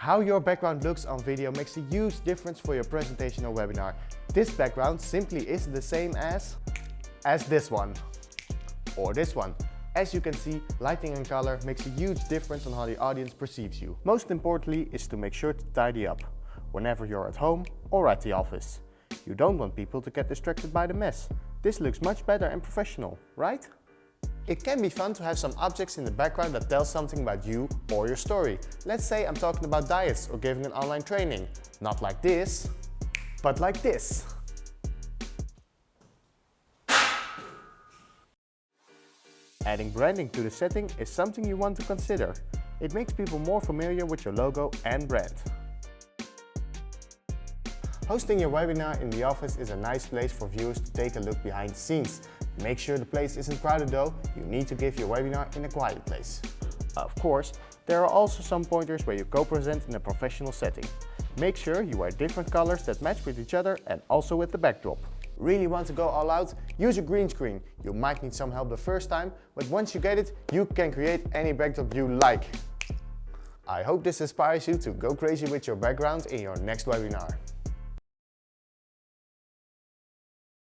How your background looks on video makes a huge difference for your presentation or webinar. This background simply isn't the same as this one or this one. As you can see, lighting and color makes a huge difference on how the audience perceives you. Most importantly is to make sure to tidy up whenever you're at home or at the office. You don't want people to get distracted by the mess. This looks much better and professional, right? It can be fun to have some objects in the background that tell something about you or your story. Let's say I'm talking about diets or giving an online training. Not like this, but like this. Adding branding to the setting is something you want to consider. It makes people more familiar with your logo and brand. Hosting your webinar in the office is a nice place for viewers to take a look behind the scenes. Make sure the place isn't crowded though, you need to give your webinar in a quiet place. Of course, there are also some pointers where you co-present in a professional setting. Make sure you wear different colors that match with each other and also with the backdrop. Really want to go all out? Use a green screen. You might need some help the first time, but once you get it, you can create any backdrop you like. I hope this inspires you to go crazy with your background in your next webinar.